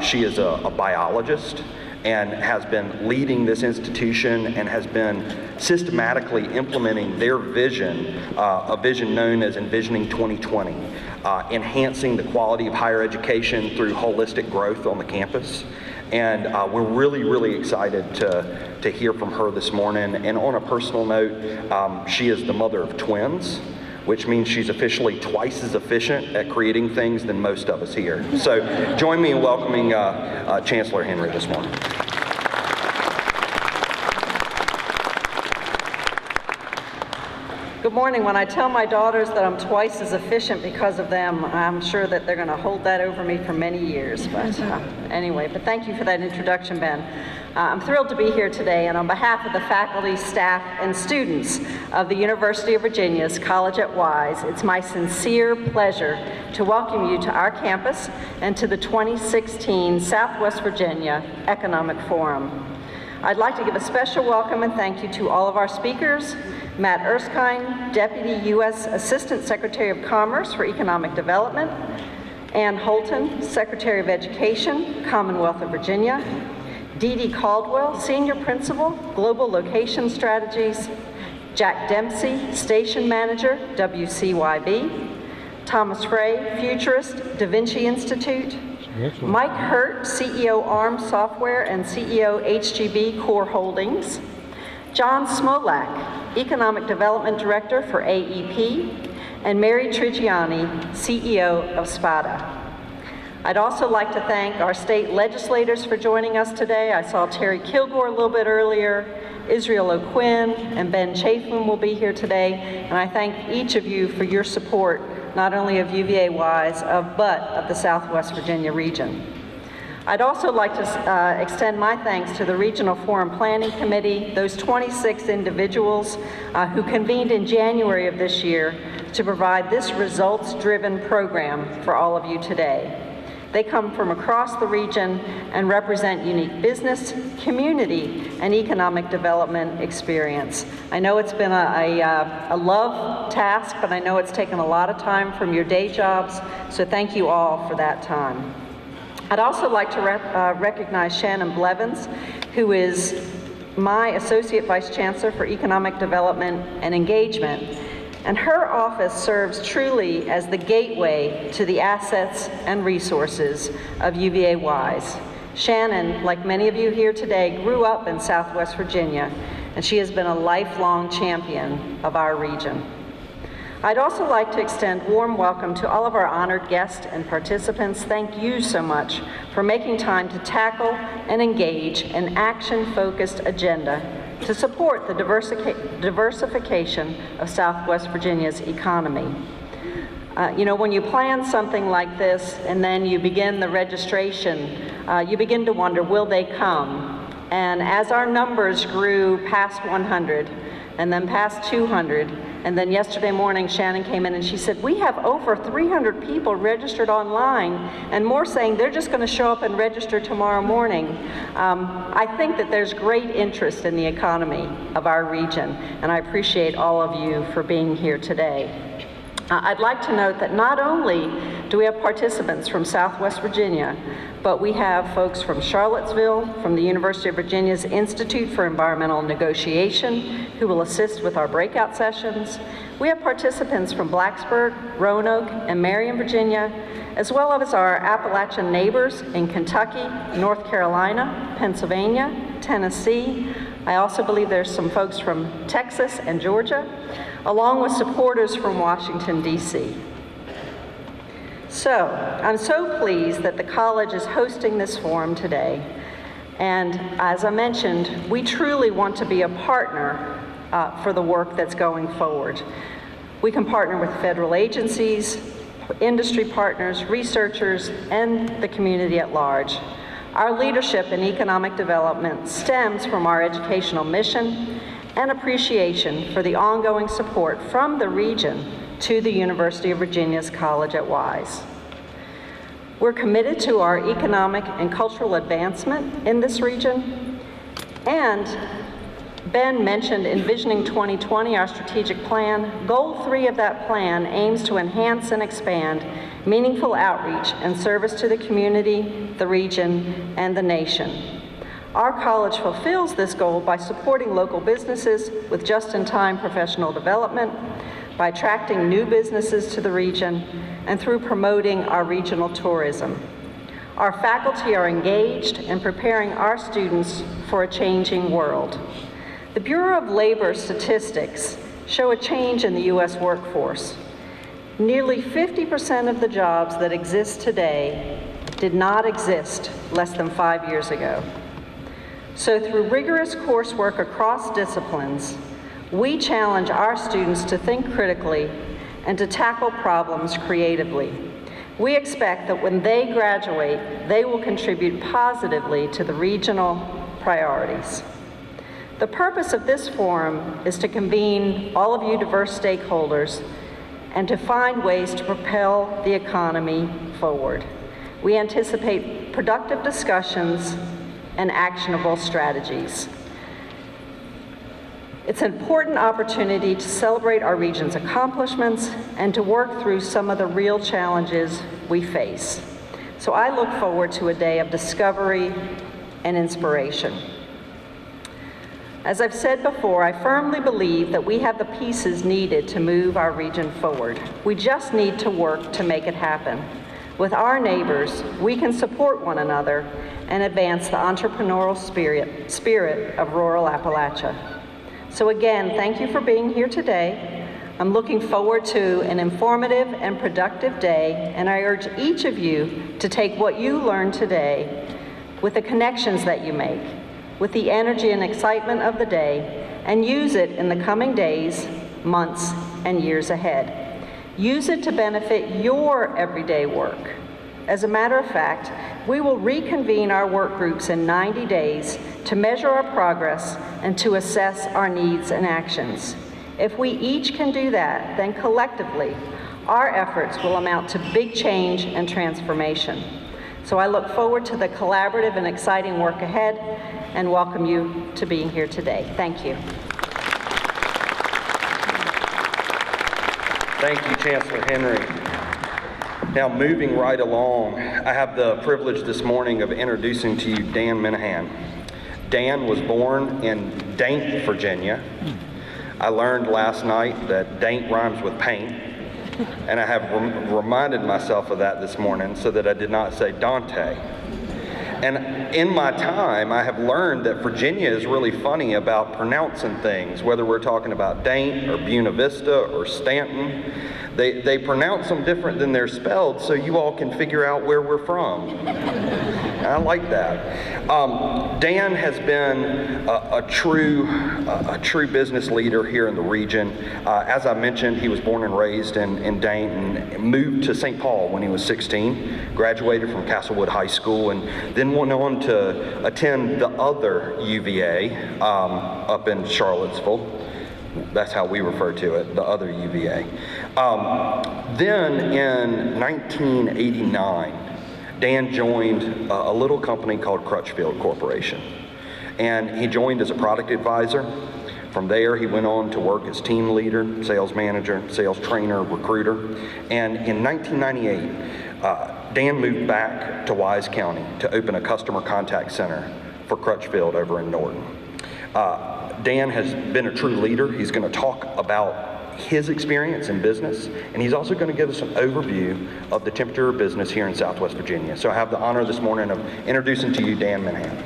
She is a biologist and has been leading this institution and has been systematically implementing their vision, a vision known as Envisioning 2020, enhancing the quality of higher education through holistic growth on the campus. And we're really, really excited to hear from her this morning. And on a personal note, she is the mother of twins, which means she's officially twice as efficient at creating things than most of us here. So join me in welcoming Chancellor Henry this morning. Good morning. When I tell my daughters that I'm twice as efficient because of them, I'm sure that they're going to hold that over me for many years. But anyway, but thank you for that introduction, Ben. I'm thrilled to be here today, and on behalf of the faculty, staff, and students of the University of Virginia's College at Wise, it's my sincere pleasure to welcome you to our campus and to the 2016 Southwest Virginia Economic Forum. I'd like to give a special welcome and thank you to all of our speakers, Matt Erskine, Deputy U.S. Assistant Secretary of Commerce for Economic Development, Ann Holton, Secretary of Education, Commonwealth of Virginia, Dee Dee Caldwell, Senior Principal, Global Location Strategies, Jack Dempsey, Station Manager, WCYB, Thomas Frey, Futurist, Da Vinci Institute, Mike Hurt, CEO ARM Software and CEO HGB Core Holdings, John Smolak, Economic Development Director for AEP, and Mary Trigiani, CEO of SPADA. I'd also like to thank our state legislators for joining us today. I saw Terry Kilgore a little bit earlier, Israel O'Quinn, and Ben Chafin will be here today, and I thank each of you for your support, not only of UVA-Wise, but of the Southwest Virginia region. I'd also like to extend my thanks to the Regional Forum Planning Committee, those 26 individuals who convened in January of this year to provide this results-driven program for all of you today. They come from across the region and represent unique business, community, and economic development experience. I know it's been a love task, but I know it's taken a lot of time from your day jobs, so thank you all for that time. I'd also like to recognize Shannon Blevins, who is my Associate Vice Chancellor for Economic Development and Engagement. And her office serves truly as the gateway to the assets and resources of UVA-Wise. Shannon, like many of you here today, grew up in Southwest Virginia, and she has been a lifelong champion of our region. I'd also like to extend warm welcome to all of our honored guests and participants. Thank you so much for making time to tackle and engage an action-focused agenda to support the diversification of Southwest Virginia's economy. You know, when you plan something like this and then you begin the registration, you begin to wonder, will they come? And as our numbers grew past 100 and then past 200, and then yesterday morning, Shannon came in and she said, we have over 300 people registered online, and more saying they're just going to show up and register tomorrow morning. I think that there's great interest in the economy of our region, and I appreciate all of you for being here today. I'd like to note that not only do we have participants from Southwest Virginia, but we have folks from Charlottesville, from the University of Virginia's Institute for Environmental Negotiation, who will assist with our breakout sessions. We have participants from Blacksburg, Roanoke, and Marion, Virginia, as well as our Appalachian neighbors in Kentucky, North Carolina, Pennsylvania, Tennessee. I also believe there's some folks from Texas and Georgia, along with supporters from Washington, D.C. So, I'm so pleased that the college is hosting this forum today. And as I mentioned, we truly want to be a partner for the work that's going forward. We can partner with federal agencies, industry partners, researchers, and the community at large. Our leadership in economic development stems from our educational mission and appreciation for the ongoing support from the region to the University of Virginia's College at Wise. We're committed to our economic and cultural advancement in this region, and Ben mentioned Envisioning 2020, our strategic plan. Goal 3 of that plan aims to enhance and expand meaningful outreach and service to the community, the region, and the nation. Our college fulfills this goal by supporting local businesses with just-in-time professional development, by attracting new businesses to the region, and through promoting our regional tourism. Our faculty are engaged in preparing our students for a changing world. The Bureau of Labor statistics show a change in the U.S. workforce. Nearly 50% of the jobs that exist today did not exist less than 5 years ago. So through rigorous coursework across disciplines, we challenge our students to think critically and to tackle problems creatively. We expect that when they graduate, they will contribute positively to the regional priorities. The purpose of this forum is to convene all of you diverse stakeholders and to find ways to propel the economy forward. We anticipate productive discussions and actionable strategies. It's an important opportunity to celebrate our region's accomplishments and to work through some of the real challenges we face. So I look forward to a day of discovery and inspiration. As I've said before, I firmly believe that we have the pieces needed to move our region forward. We just need to work to make it happen. With our neighbors, we can support one another and advance the entrepreneurial spirit of rural Appalachia. So again, thank you for being here today. I'm looking forward to an informative and productive day, and I urge each of you to take what you learned today with the connections that you make, with the energy and excitement of the day, and use it in the coming days, months, and years ahead. Use it to benefit your everyday work. As a matter of fact, we will reconvene our work groups in 90 days to measure our progress and to assess our needs and actions. If we each can do that, then collectively, our efforts will amount to big change and transformation. So I look forward to the collaborative and exciting work ahead and welcome you to being here today. Thank you. Thank you, Chancellor Henry. Now, moving right along, I have the privilege this morning of introducing to you Dan Minahan. Dan was born in Daint, Virginia. I learned last night that Daint rhymes with paint, and I have reminded myself of that this morning so that I did not say Dante. And in my time, I have learned that Virginia is really funny about pronouncing things, whether we're talking about Daint or Buena Vista or Stanton. They pronounce them different than they're spelled so you all can figure out where we're from. And I like that. Dan has been a true business leader here in the region. As I mentioned, he was born and raised in Daint and moved to St. Paul when he was 16, graduated from Castlewood High School, and then went on to attend the other UVA up in Charlottesville. That's how we refer to it, the other UVA. Then in 1989, Dan joined a little company called Crutchfield Corporation. And he joined as a product advisor. From there, he went on to work as team leader, sales manager, sales trainer, recruiter. And in 1998, Dan moved back to Wise County to open a customer contact center for Crutchfield over in Norton. Dan has been a true leader. He's going to talk about his experience in business, and he's also going to give us an overview of the temperature of business here in Southwest Virginia. So I have the honor this morning of introducing to you Dan Minahan.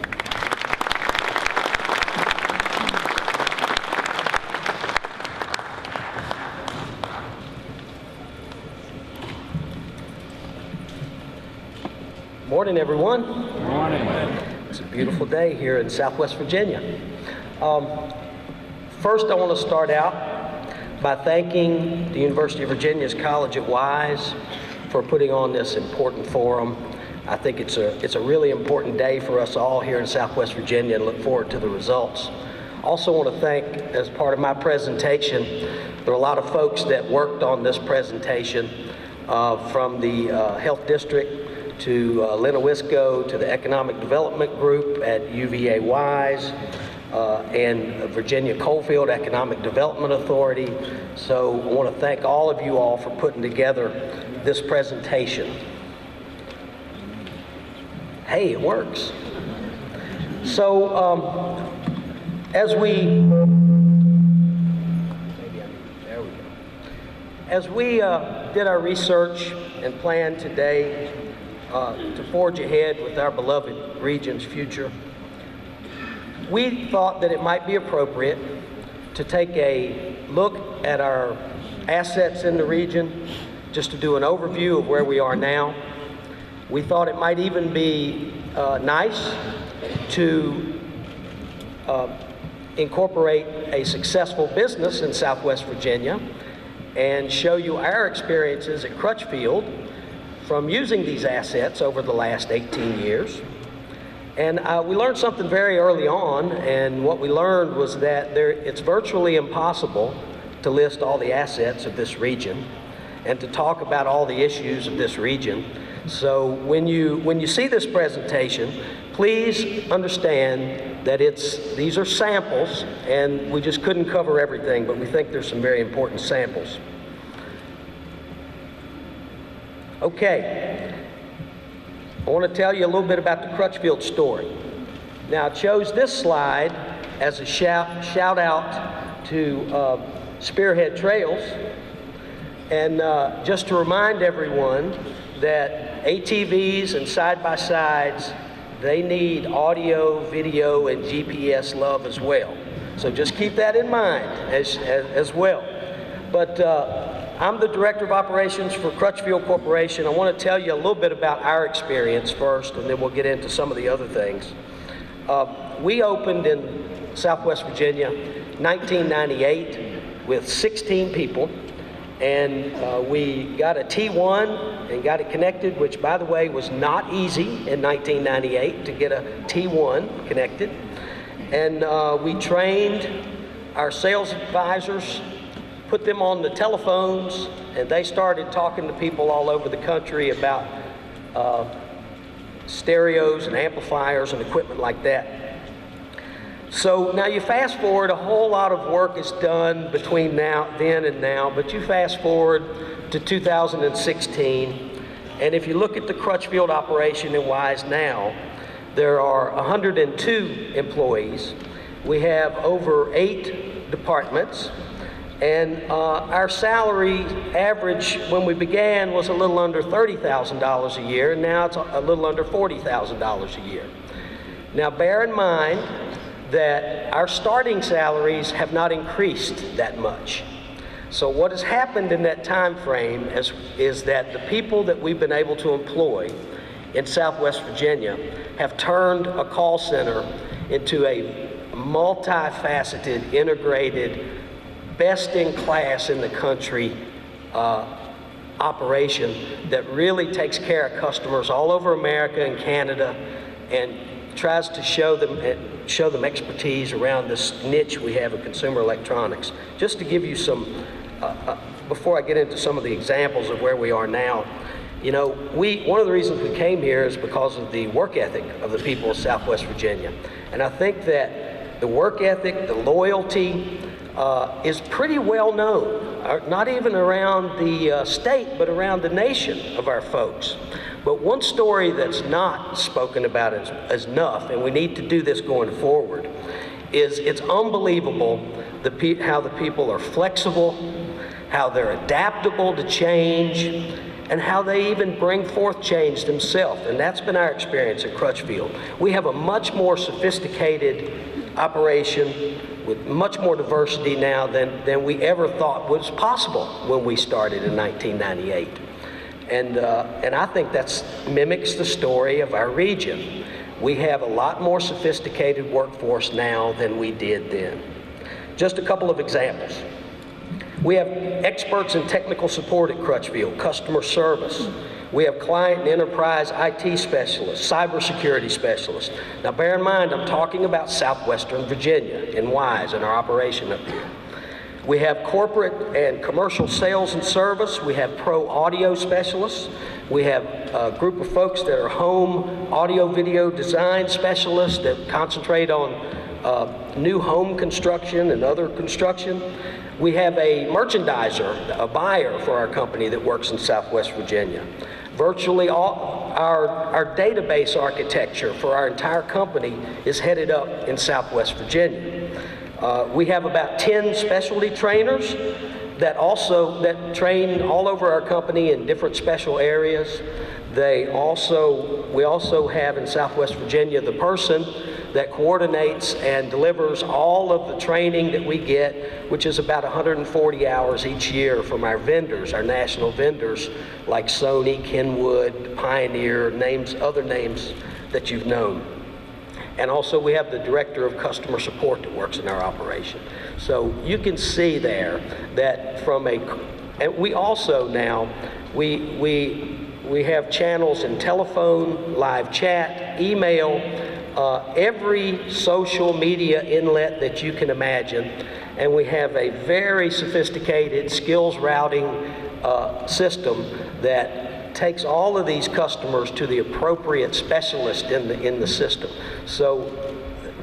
Morning, everyone. Good morning. It's a beautiful day here in Southwest Virginia. First, I want to start out by thanking the University of Virginia's College at Wise for putting on this important forum. I think it's a really important day for us all here in Southwest Virginia and look forward to the results. Also want to thank, as part of my presentation, there are a lot of folks that worked on this presentation from the Health District to Lennowisco to the Economic Development Group at UVA-Wise, and Virginia Coalfield Economic Development Authority. So I want to thank all of you all for putting together this presentation. Hey, it works. So as we did our research and plan today to forge ahead with our beloved region's future, we thought that it might be appropriate to take a look at our assets in the region, just to do an overview of where we are now. We thought it might even be nice to incorporate a successful business in Southwest Virginia and show you our experiences at Crutchfield from using these assets over the last 18 years. And we learned something very early on, and what we learned was that it's virtually impossible to list all the assets of this region and to talk about all the issues of this region. So when you see this presentation, please understand that these are samples, and we just couldn't cover everything, but we think there's some very important samples. Okay, I want to tell you a little bit about the Crutchfield story. Now, I chose this slide as a shout out to Spearhead Trails, and just to remind everyone that ATVs and side-by-sides, they need audio, video, and GPS love as well. So just keep that in mind as well. But I'm the Director of Operations for Crutchfield Corporation. I want to tell you a little bit about our experience first, and then we'll get into some of the other things. We opened in Southwest Virginia 1998 with 16 people, and we got a T1 and got it connected, which, by the way, was not easy in 1998 to get a T1 connected. And we trained our sales advisors, put them on the telephones, and they started talking to people all over the country about stereos and amplifiers and equipment like that. So now you fast forward, a whole lot of work is done between then and now, but you fast forward to 2016, and if you look at the Crutchfield operation in Wise now, there are 102 employees. We have over 8 departments, and our salary average when we began was a little under $30,000 a year, and now it's a little under $40,000 a year. Now bear in mind that our starting salaries have not increased that much. So what has happened in that time frame is that the people that we've been able to employ in Southwest Virginia have turned a call center into a multifaceted, integrated, best-in-class in the country operation that really takes care of customers all over America and Canada, and tries to show them expertise around this niche we have of consumer electronics. Just to give you some, before I get into some of the examples of where we are now, you know, one of the reasons we came here is because of the work ethic of the people of Southwest Virginia. And I think that the work ethic, the loyalty, is pretty well known, not even around the state, but around the nation of our folks. But one story that's not spoken about as enough, and we need to do this going forward, is it's unbelievable how the people are flexible, how they're adaptable to change, and how they even bring forth change themselves. And that's been our experience at Crutchfield. We have a much more sophisticated operation with much more diversity now than we ever thought was possible when we started in 1998. And I think that mimics the story of our region. We have a lot more sophisticated workforce now than we did then. Just a couple of examples. We have experts in technical support at Crutchfield, customer service. We have client and enterprise IT specialists, cybersecurity specialists. Now bear in mind, I'm talking about Southwestern Virginia in Wise and our operation up here. We have corporate and commercial sales and service. We have pro audio specialists. We have a group of folks that are home audio video design specialists that concentrate on new home construction and other construction. We have a merchandiser, a buyer for our company that works in Southwest Virginia. Virtually all our database architecture for our entire company is headed up in Southwest Virginia. We have about 10 specialty trainers that train all over our company in different special areas. We also have in Southwest Virginia the person that coordinates and delivers all of the training that we get, which is about 140 hours each year from our vendors, our national vendors like Sony, Kenwood, Pioneer, other names that you've known. And also we have the director of customer support that works in our operation. So you can see there that and we also now, we have channels in telephone, live chat, email, every social media inlet that you can imagine. And we have a very sophisticated skills routing system that takes all of these customers to the appropriate specialist in the system. So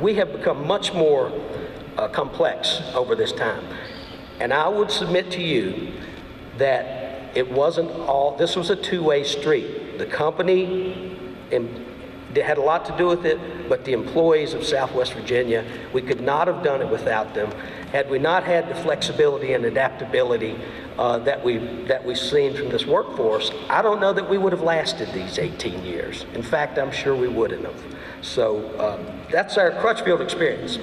we have become much more complex over this time. And I would submit to you that this was a two-way street. The company had a lot to do with it, but the employees of Southwest Virginia, we could not have done it without them. Had we not had the flexibility and adaptability that we've seen from this workforce, I don't know that we would have lasted these 18 years. In fact, I'm sure we wouldn't have. So that's our Crutchfield experience.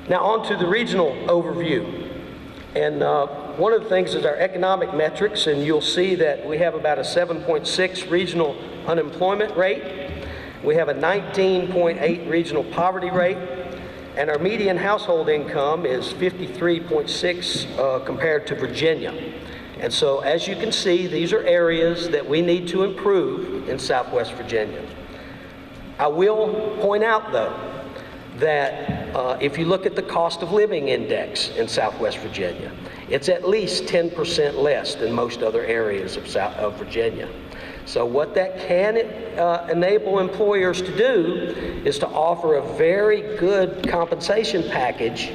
Now on to the regional overview. And one of the things is our economic metrics, and you'll see that we have about a 7.6 regional unemployment rate. We have a 19.8 regional poverty rate. And our median household income is 53.6 compared to Virginia. And so as you can see, these are areas that we need to improve in Southwest Virginia. I will point out though, that if you look at the cost of living index in Southwest Virginia, it's at least 10% less than most other areas of Virginia. So what that can enable employers to do is to offer a very good compensation package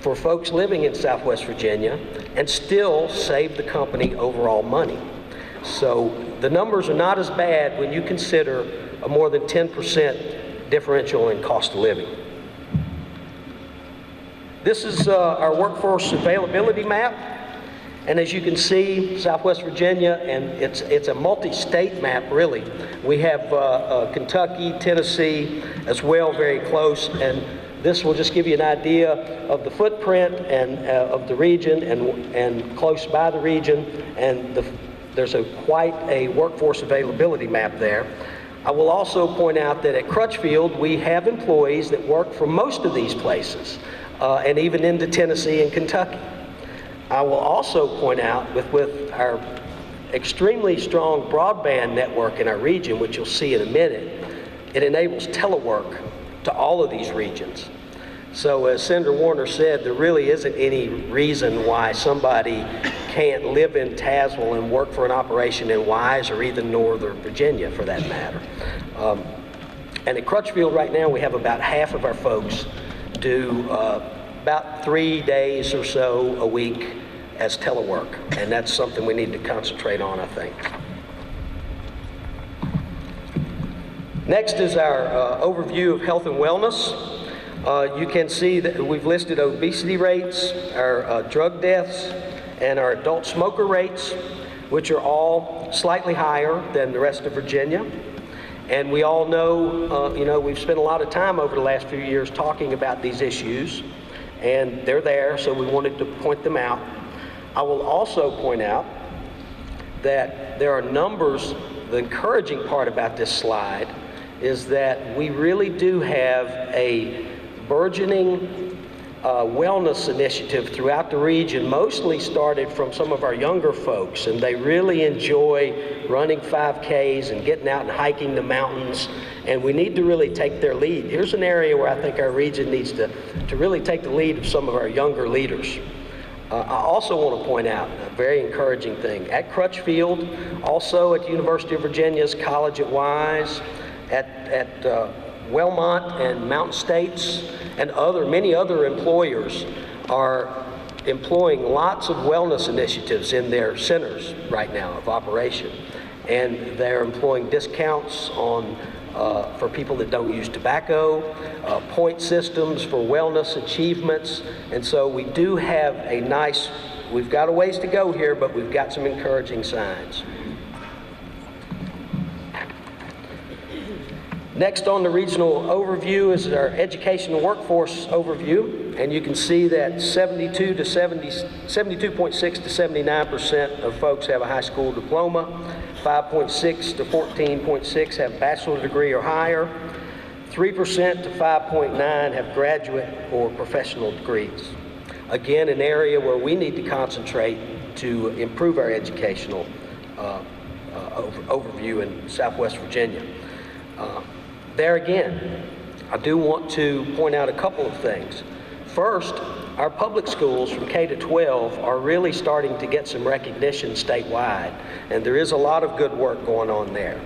for folks living in Southwest Virginia and still save the company overall money. So the numbers are not as bad when you consider a more than 10% differential in cost of living. This is our workforce availability map. And as you can see, Southwest Virginia, and it's a multi-state map, really. We have Kentucky, Tennessee as well, very close. And this will just give you an idea of the footprint and of the region and close by the region. And there's quite a workforce availability map there. I will also point out that at Crutchfield, we have employees that work from most of these places, and even into Tennessee and Kentucky. I will also point out with our extremely strong broadband network in our region, which you'll see in a minute, it enables telework to all of these regions. So as Senator Warner said, there really isn't any reason why somebody can't live in Tazewell and work for an operation in Wise or even Northern Virginia for that matter. And at Crutchfield right now, we have about half of our folks do about 3 days or so a week as telework, and that's something we need to concentrate on, I think. Next is our overview of health and wellness. You can see that we've listed obesity rates, our drug deaths, and our adult smoker rates, which are all slightly higher than the rest of Virginia. And we all know, we've spent a lot of time over the last few years talking about these issues, and they're there, so we wanted to point them out. I will also point out that there are numbers. The encouraging part about this slide is that we really do have a burgeoning wellness initiative throughout the region, mostly started from some of our younger folks, and they really enjoy running 5Ks and getting out and hiking the mountains, and we need to really take their lead. Here's an area where I think our region needs to really take the lead of some of our younger leaders. I also want to point out a very encouraging thing. At Crutchfield, also at the University of Virginia's College at Wise, at Wellmont and Mountain States and many other employers are employing lots of wellness initiatives in their centers right now of operation. And they're employing discounts on for people that don't use tobacco, point systems for wellness achievements. And so we do have we've got a ways to go here, but we've got some encouraging signs. Next on the regional overview is our educational workforce overview, and you can see that 72.6 to 79% of folks have a high school diploma, 5.6 to 14.6 have a bachelor's degree or higher, 3% to 5.9 have graduate or professional degrees. Again, an area where we need to concentrate to improve our educational overview in Southwest Virginia. There again, I do want to point out a couple of things. First, our public schools from K to 12 are really starting to get some recognition statewide, and there is a lot of good work going on there.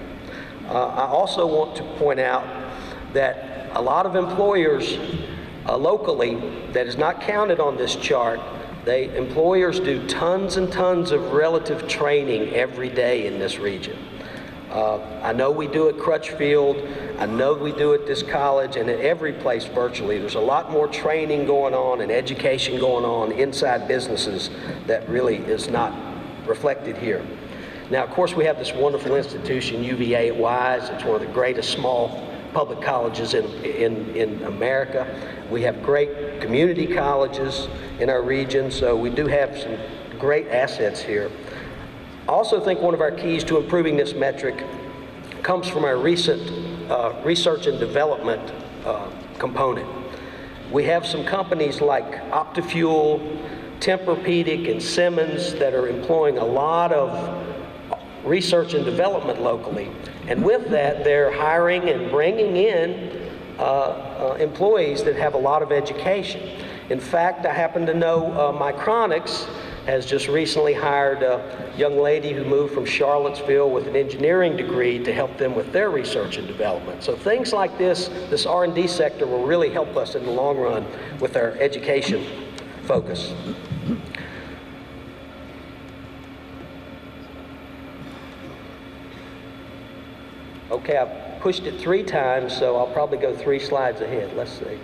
I also want to point out that a lot of employers locally that is not counted on this chart, employers do tons and tons of relative training every day in this region. I know we do at Crutchfield, I know we do at this college, and at every place virtually. There's a lot more training going on and education going on inside businesses that really is not reflected here. Now, of course, we have this wonderful institution, UVA-Wise. It's one of the greatest small public colleges in America. We have great community colleges in our region, so we do have some great assets here. I also think one of our keys to improving this metric comes from our recent research and development component. We have some companies like Optifuel, Tempur-Pedic, and Simmons that are employing a lot of research and development locally. And with that, they're hiring and bringing in employees that have a lot of education. In fact, I happen to know Micronics has just recently hired a young lady who moved from Charlottesville with an engineering degree to help them with their research and development. So things like this R&D sector will really help us in the long run with our education focus. Okay, I've pushed it 3 times, so I'll probably go 3 slides ahead. Let's see.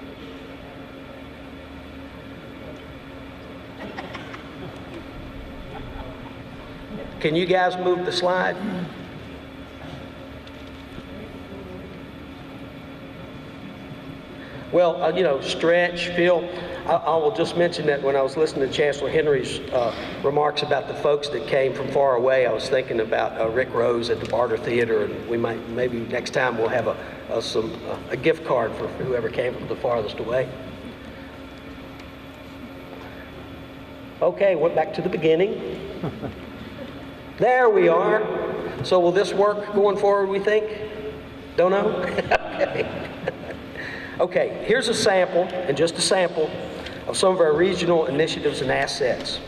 Can you guys move the slide? Well, you know, stretch, feel. I will just mention that when I was listening to Chancellor Henry's remarks about the folks that came from far away, I was thinking about Rick Rose at the Barter Theater, and we might, maybe next time we'll have a gift card for whoever came from the farthest away. Okay, went back to the beginning. There we are. So will this work going forward, we think? Don't know? Okay. Okay, here's a sample, and just a sample, of some of our regional initiatives and assets.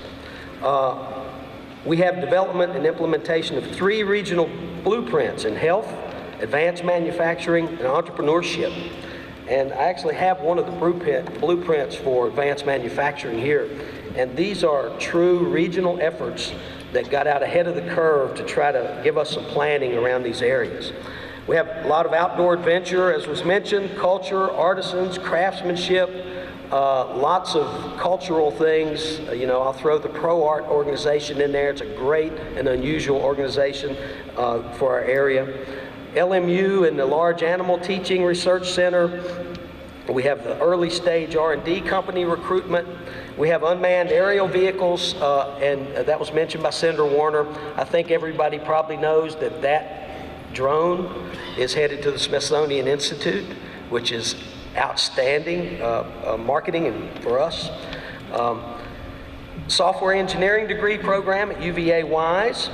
We have development and implementation of 3 regional blueprints in health, advanced manufacturing, and entrepreneurship. And I actually have one of the blueprints for advanced manufacturing here. And these are true regional efforts that got out ahead of the curve to try to give us some planning around these areas. We have a lot of outdoor adventure, as was mentioned, culture, artisans, craftsmanship, lots of cultural things. You know, I'll throw the Pro Art organization in there. It's a great and unusual organization for our area. LMU and the Large Animal Teaching Research Center. We have the early stage R&D company recruitment. We have unmanned aerial vehicles, and that was mentioned by Senator Warner. I think everybody probably knows that that drone is headed to the Smithsonian Institute, which is outstanding marketing for us. Software engineering degree program at UVA-Wise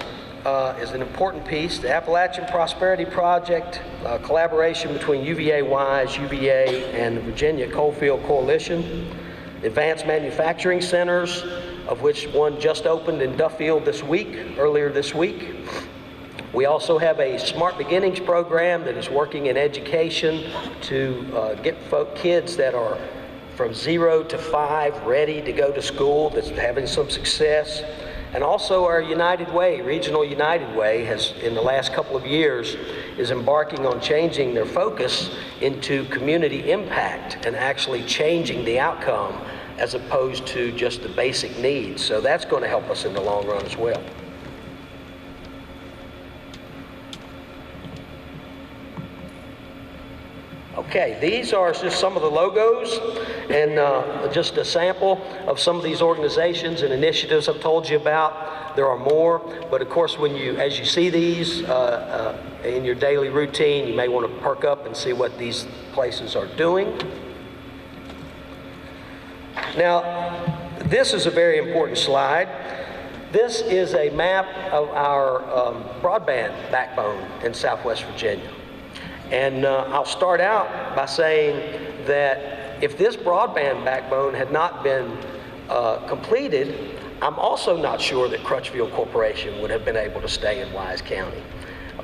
is an important piece. The Appalachian Prosperity Project, collaboration between UVA-Wise, UVA, and the Virginia Coalfield Coalition. Advanced manufacturing centers, of which one just opened in Duffield earlier this week. We also have a Smart Beginnings program that is working in education to get kids that are from 0 to 5 ready to go to school, that's having some success. And also our United Way, Regional United Way, has in the last couple of years is embarking on changing their focus into community impact and actually changing the outcome as opposed to just the basic needs. So that's going to help us in the long run as well. Okay, these are just some of the logos and just a sample of some of these organizations and initiatives I've told you about. There are more, but of course as you see these in your daily routine, you may want to perk up and see what these places are doing. Now, this is a very important slide. This is a map of our broadband backbone in Southwest Virginia. And I'll start out by saying that if this broadband backbone had not been completed, I'm also not sure that Crutchfield Corporation would have been able to stay in Wise County,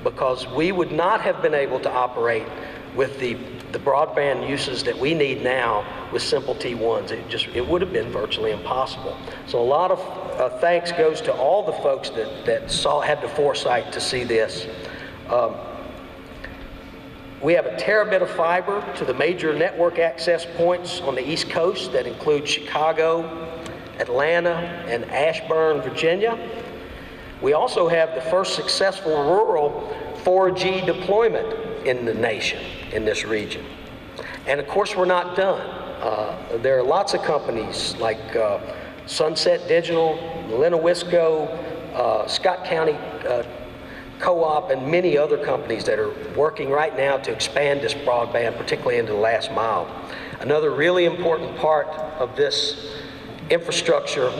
because we would not have been able to operate with the broadband uses that we need now with simple T1s. It would have been virtually impossible. So a lot of thanks goes to all the folks that had the foresight to see this. We have a terabit of fiber to the major network access points on the East Coast that include Chicago, Atlanta, and Ashburn, Virginia. We also have the first successful rural 4G deployment in the nation, in this region. And of course, we're not done. There are lots of companies like Sunset Digital, Lennowisco, Scott County Co-op, and many other companies that are working right now to expand this broadband, particularly into the last mile. Another really important part of this infrastructure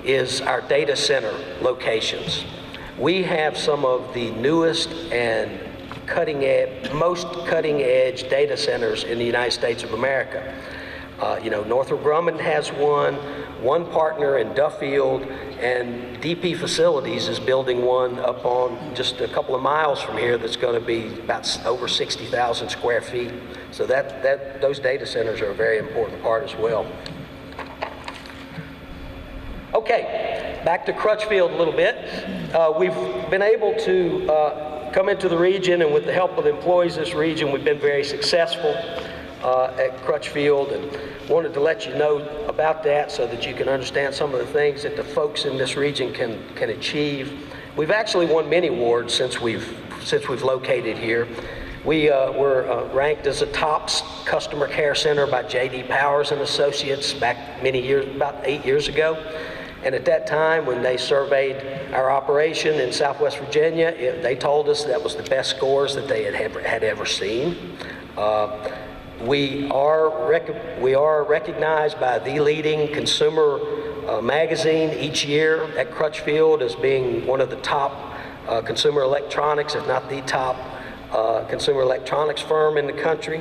is our data center locations. We have some of the newest and most cutting edge data centers in the United States of America. Northrop Grumman has one partner in Duffield, and DP Facilities is building one up on just a couple of miles from here that's going to be about over 60,000 square feet. So those data centers are a very important part as well. Okay, back to Crutchfield a little bit. We've been able to come into the region, and with the help of the employees of this region, we've been very successful at Crutchfield, and wanted to let you know about that so that you can understand some of the things that the folks in this region can achieve. We've actually won many awards since we've located here. We were ranked as a top customer care center by J.D. Powers and Associates back many years, about 8 years ago. And at that time, when they surveyed our operation in Southwest Virginia, they told us that was the best scores that they had ever seen. We are recognized by the leading consumer magazine each year at Crutchfield as being one of the top consumer electronics, if not the top consumer electronics firm in the country.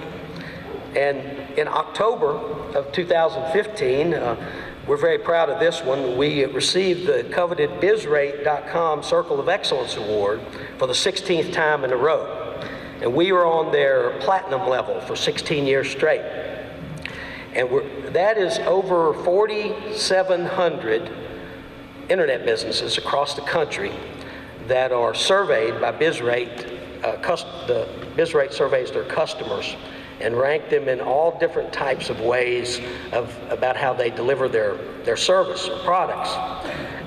And in October of 2015, we're very proud of this one. We received the coveted bizrate.com Circle of Excellence Award for the 16th time in a row. And we were on their platinum level for 16 years straight. And that is over 4,700 internet businesses across the country that are surveyed by Bizrate. The Bizrate surveys their customers and rank them in all different types of ways about how they deliver their service or products.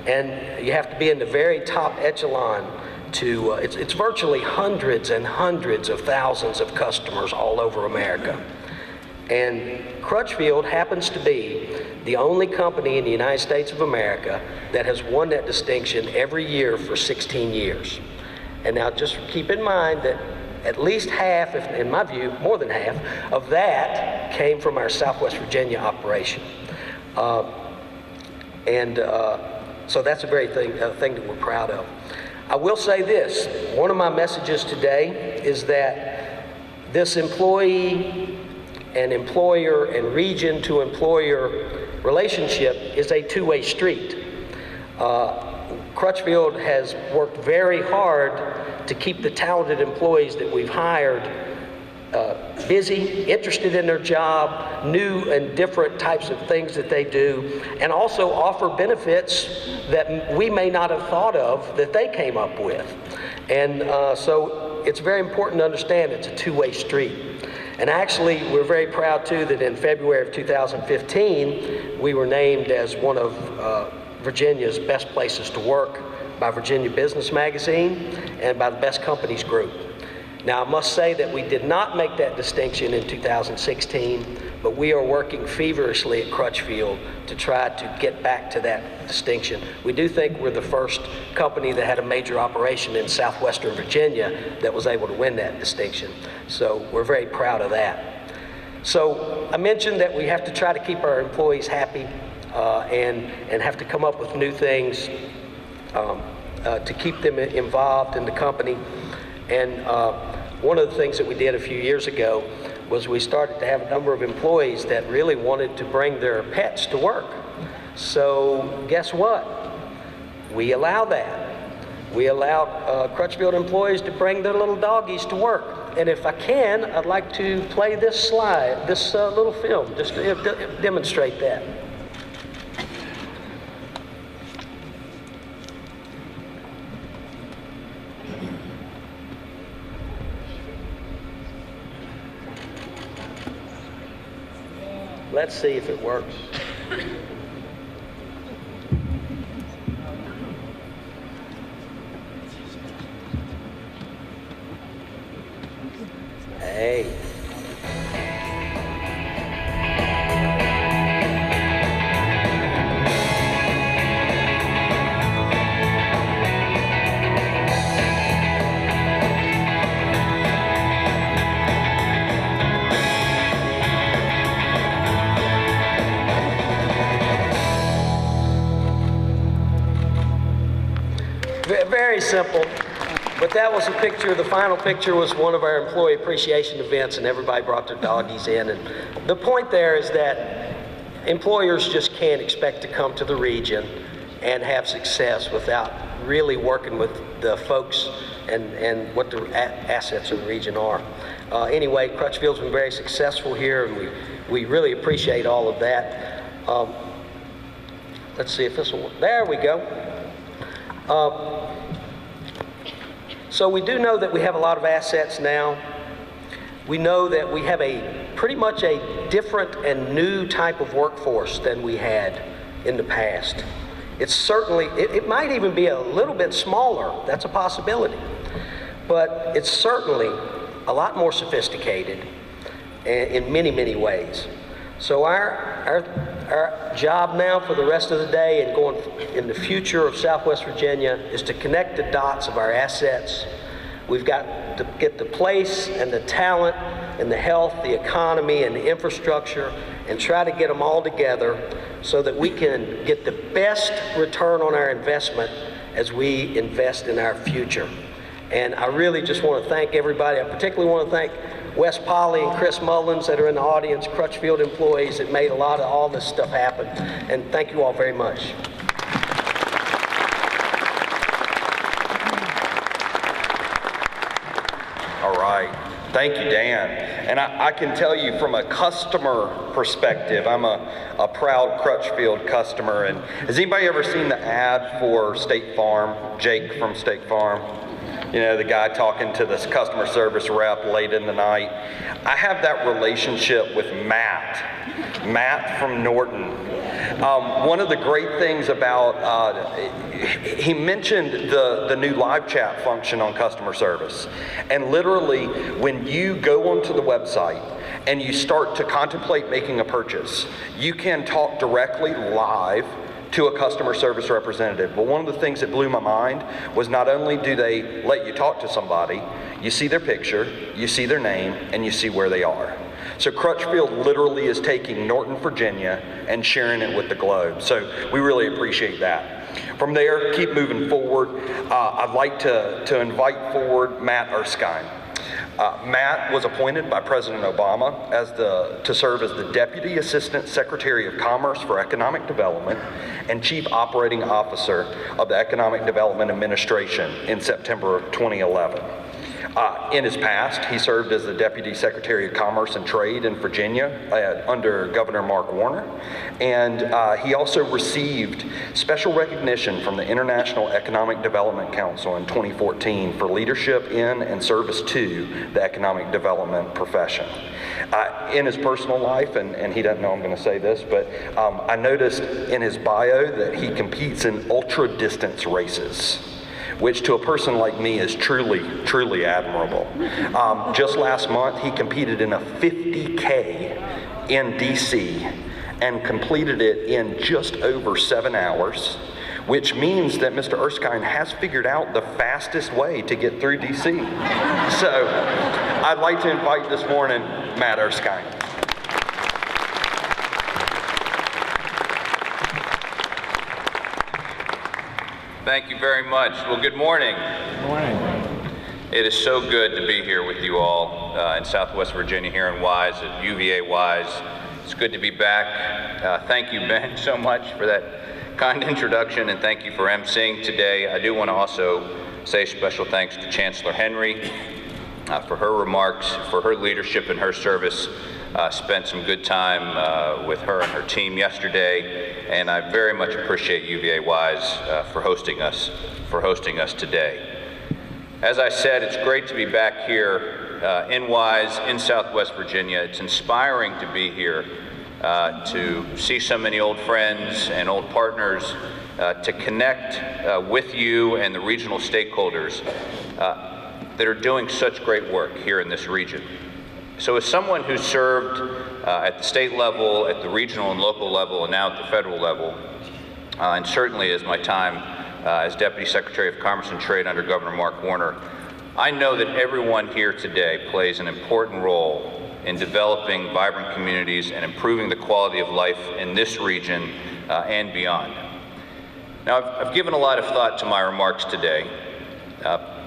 And you have to be in the very top echelon to, it's virtually hundreds and hundreds of thousands of customers all over America. And Crutchfield happens to be the only company in the United States of America that has won that distinction every year for 16 years. And now just keep in mind that at least half, in my view, more than half, of that came from our Southwest Virginia operation. So that's a very thing that we're proud of. I will say this, one of my messages today is that this employee and employer and region to employer relationship is a two-way street. Crutchfield has worked very hard to keep the talented employees that we've hired busy, interested in their job, new and different types of things that they do, and also offer benefits that we may not have thought of that they came up with. And so it's very important to understand it's a two-way street. And actually, we're very proud too that in February of 2015, we were named as one of Virginia's best places to work by Virginia Business Magazine and by the Best Companies Group. Now, I must say that we did not make that distinction in 2016, but we are working feverishly at Crutchfield to try to get back to that distinction. We do think we're the first company that had a major operation in southwestern Virginia that was able to win that distinction. So we're very proud of that. So I mentioned that we have to try to keep our employees happy and have to come up with new things to keep them involved in the company. And one of the things that we did a few years ago was we started to have a number of employees that really wanted to bring their pets to work. So guess what? We allow that. We allow Crutchfield employees to bring their little doggies to work. And if I can, I'd like to play this slide, this little film, just to demonstrate that. Let's see if it works. Hey. Very simple, but that was a picture. The final picture was one of our employee appreciation events, and everybody brought their doggies in. And the point there is that employers just can't expect to come to the region and have success without really working with the folks and what the assets of the region are. Anyway, Crutchfield's been very successful here, and we really appreciate all of that. Let's see if this will work. There we go. So we do know that we have a lot of assets now. We know that we have pretty much a different and new type of workforce than we had in the past. It's certainly, it might even be a little bit smaller. That's a possibility. But it's certainly a lot more sophisticated in many, many ways. So our job now for the rest of the day and going in the future of Southwest Virginia is to connect the dots of our assets. We've got to get the place and the talent and the health, the economy and the infrastructure, and try to get them all together so that we can get the best return on our investment as we invest in our future. And I really just want to thank everybody. I particularly want to thank Wes Polly and Chris Mullins that are in the audience, Crutchfield employees that made a lot of all this stuff happen. And thank you all very much. All right. Thank you, Dan. And I can tell you from a customer perspective, I'm a proud Crutchfield customer. And has anybody ever seen the ad for State Farm, Jake from State Farm? You know, the guy talking to this customer service rep late in the night. I have that relationship with Matt from Norton. One of the great things about, he mentioned the new live chat function on customer service. And literally, when you go onto the website and you start to contemplate making a purchase, you can talk directly live to a customer service representative. But one of the things that blew my mind was not only do they let you talk to somebody, you see their picture, you see their name, and you see where they are. So Crutchfield literally is taking Norton, Virginia, and sharing it with the globe. So we really appreciate that. From there, keep moving forward. I'd like to invite forward Matt Erskine. Matt was appointed by President Obama to serve as the Deputy Assistant Secretary of Commerce for Economic Development and Chief Operating Officer of the Economic Development Administration in September of 2011. In his past, he served as the Deputy Secretary of Commerce and Trade in Virginia under Governor Mark Warner, and he also received special recognition from the International Economic Development Council in 2014 for leadership in and service to the economic development profession. In his personal life, and he doesn't know I'm going to say this, but I noticed in his bio that he competes in ultra-distance races, which to a person like me is truly, truly admirable. Just last month, he competed in a 50K in DC and completed it in just over 7 hours, which means that Mr. Erskine has figured out the fastest way to get through DC. So I'd like to invite this morning, Matt Erskine. Thank you very much. Well, good morning. Good morning. It is so good to be here with you all in Southwest Virginia here in Wise, at UVA-Wise. It's good to be back. Thank you, Ben, so much for that kind introduction, and thank you for emceeing today. I do want to also say special thanks to Chancellor Henry for her remarks, for her leadership and her service. Spent some good time with her and her team yesterday, and I very much appreciate UVA-Wise for hosting us today. As I said, it's great to be back here in Wise, in Southwest Virginia. It's inspiring to be here, to see so many old friends and old partners, to connect with you and the regional stakeholders that are doing such great work here in this region. So as someone who served at the state level, at the regional and local level, and now at the federal level, and certainly as my time as Deputy Secretary of Commerce and Trade under Governor Mark Warner, I know that everyone here today plays an important role in developing vibrant communities and improving the quality of life in this region and beyond. Now, I've given a lot of thought to my remarks today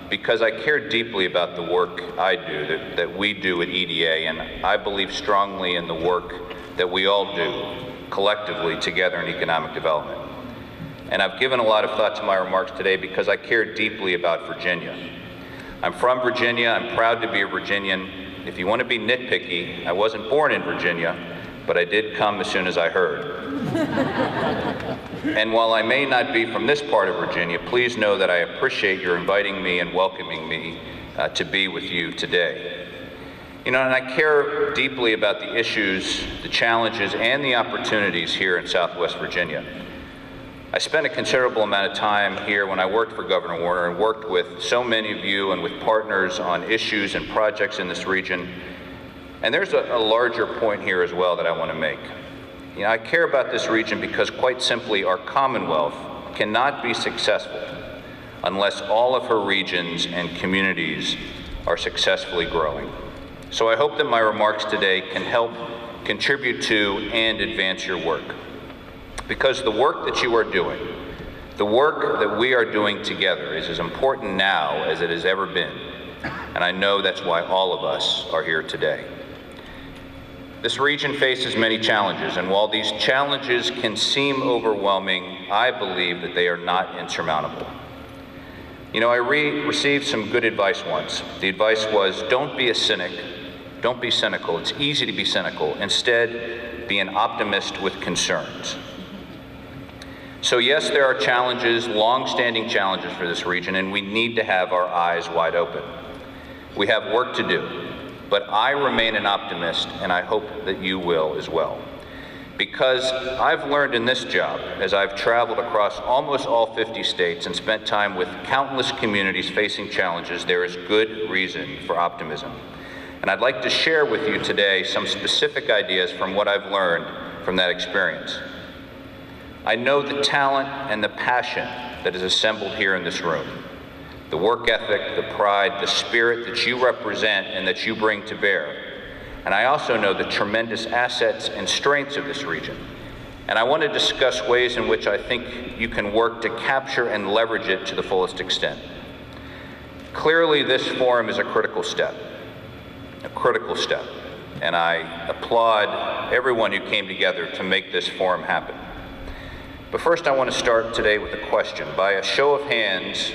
because I care deeply about the work I do, that we do at EDA, and I believe strongly in the work that we all do collectively together in economic development. And I've given a lot of thought to my remarks today because I care deeply about Virginia. I'm from Virginia. I'm proud to be a Virginian. If you want to be nitpicky, I wasn't born in Virginia, but I did come as soon as I heard. And while I may not be from this part of Virginia, please know that I appreciate your inviting me and welcoming me to be with you today. You know, and I care deeply about the issues, the challenges, and the opportunities here in Southwest Virginia. I spent a considerable amount of time here when I worked for Governor Warner and worked with so many of you and with partners on issues and projects in this region. And there's a larger point here as well that I want to make. You know, I care about this region because, quite simply, our Commonwealth cannot be successful unless all of her regions and communities are successfully growing. So I hope that my remarks today can help contribute to and advance your work. Because the work that you are doing, the work that we are doing together is as important now as it has ever been. And I know that's why all of us are here today. This region faces many challenges, and while these challenges can seem overwhelming, I believe that they are not insurmountable. You know, I received some good advice once. The advice was, don't be a cynic. Don't be cynical. It's easy to be cynical. Instead, be an optimist with concerns. So yes, there are challenges, long-standing challenges for this region, and we need to have our eyes wide open. We have work to do, but I remain an optimist, and I hope that you will as well. Because I've learned in this job, as I've traveled across almost all 50 states and spent time with countless communities facing challenges, there is good reason for optimism. And I'd like to share with you today some specific ideas from what I've learned from that experience. I know the talent and the passion that is assembled here in this room, the work ethic, the pride, the spirit that you represent and that you bring to bear. And I also know the tremendous assets and strengths of this region. And I want to discuss ways in which I think you can work to capture and leverage it to the fullest extent. Clearly, this forum is a critical step. a critical step, and I applaud everyone who came together to make this forum happen. But first, I want to start today with a question. By a show of hands,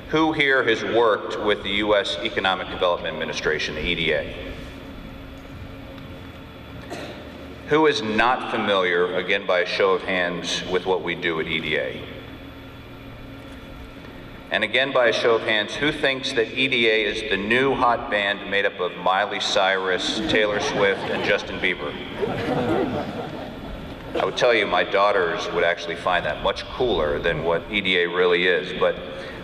who here has worked with the U.S. Economic Development Administration, the EDA? Who is not familiar, again by a show of hands, with what we do at EDA? And again by a show of hands, who thinks that EDA is the new hot band made up of Miley Cyrus, Taylor Swift, and Justin Bieber? I would tell you my daughters would actually find that much cooler than what EDA really is. But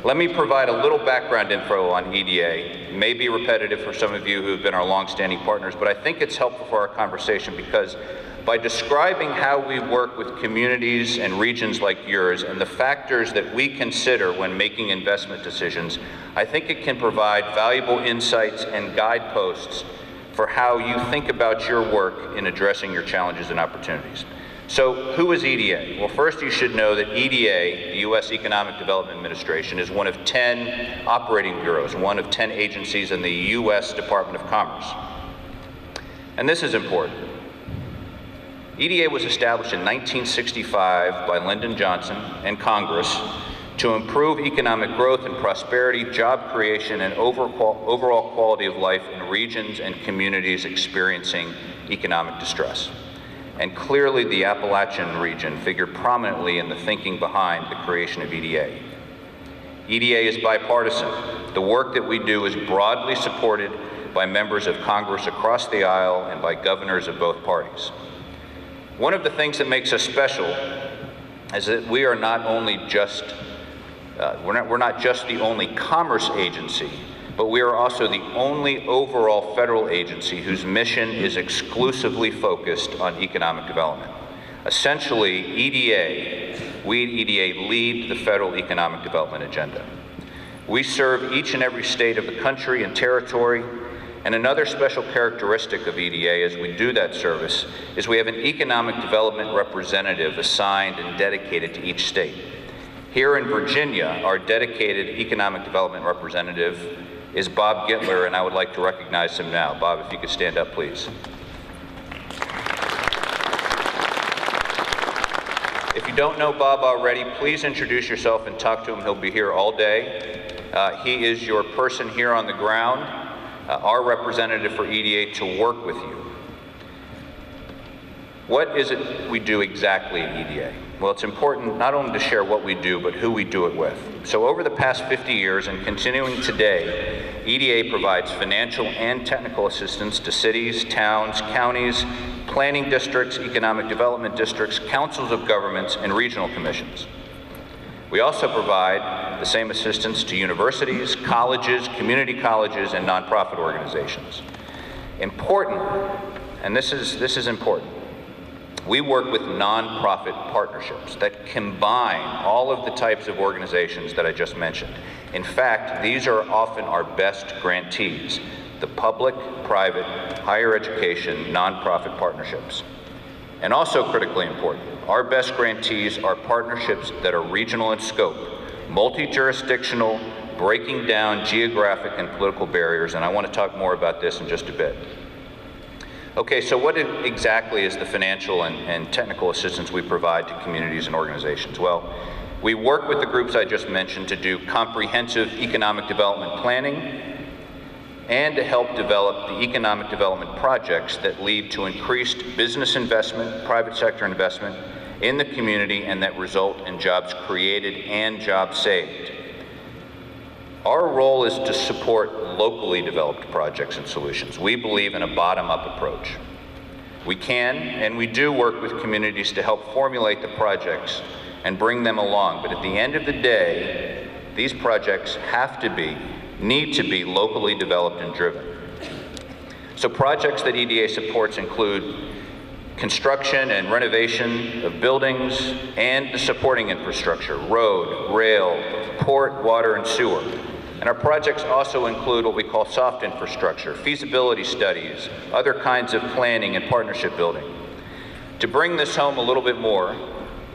let me provide a little background info on EDA. It may be repetitive for some of you who have been our longstanding partners, but I think it's helpful for our conversation because by describing how we work with communities and regions like yours and the factors that we consider when making investment decisions, I think it can provide valuable insights and guideposts for how you think about your work in addressing your challenges and opportunities. So who is EDA? Well, first you should know that EDA, the U.S. Economic Development Administration, is one of 10 operating bureaus, one of 10 agencies in the U.S. Department of Commerce. And this is important. EDA was established in 1965 by Lyndon Johnson and Congress to improve economic growth and prosperity, job creation, and overall quality of life in regions and communities experiencing economic distress. And clearly the Appalachian region figured prominently in the thinking behind the creation of EDA. EDA is bipartisan. The work that we do is broadly supported by members of Congress across the aisle and by governors of both parties. One of the things that makes us special is that we are not only just, we're not just the only commerce agency, but we are also the only overall federal agency whose mission is exclusively focused on economic development. Essentially, we at EDA lead the federal economic development agenda. We serve each and every state of the country and territory, and another special characteristic of EDA as we do that service is we have an economic development representative assigned and dedicated to each state. Here in Virginia, our dedicated economic development representative is Bob Gittler, and I would like to recognize him now. Bob, if you could stand up, please. If you don't know Bob already, please introduce yourself and talk to him. He'll be here all day. He is your person here on the ground, our representative for EDA to work with you. What is it we do exactly at EDA? Well, it's important not only to share what we do, but who we do it with. So over the past 50 years and continuing today, EDA provides financial and technical assistance to cities, towns, counties, planning districts, economic development districts, councils of governments, and regional commissions. We also provide the same assistance to universities, colleges, community colleges, and nonprofit organizations. Important, and this is important, we work with nonprofit partnerships that combine all of the types of organizations that I just mentioned. In fact, these are often our best grantees, the public, private, higher education, nonprofit partnerships. And also critically important, our best grantees are partnerships that are regional in scope, multi-jurisdictional, breaking down geographic and political barriers, and I want to talk more about this in just a bit. Okay, so what exactly is the financial and technical assistance we provide to communities and organizations? Well, we work with the groups I just mentioned to do comprehensive economic development planning and to help develop the economic development projects that lead to increased business investment, private sector investment in the community, and that result in jobs created and jobs saved. Our role is to support locally developed projects and solutions. We believe in a bottom-up approach. We can and we do work with communities to help formulate the projects and bring them along, but at the end of the day, these projects need to be locally developed and driven. So projects that EDA supports include construction and renovation of buildings and the supporting infrastructure, road, rail, port, water, and sewer. And our projects also include what we call soft infrastructure, feasibility studies, other kinds of planning and partnership building. To bring this home a little bit more,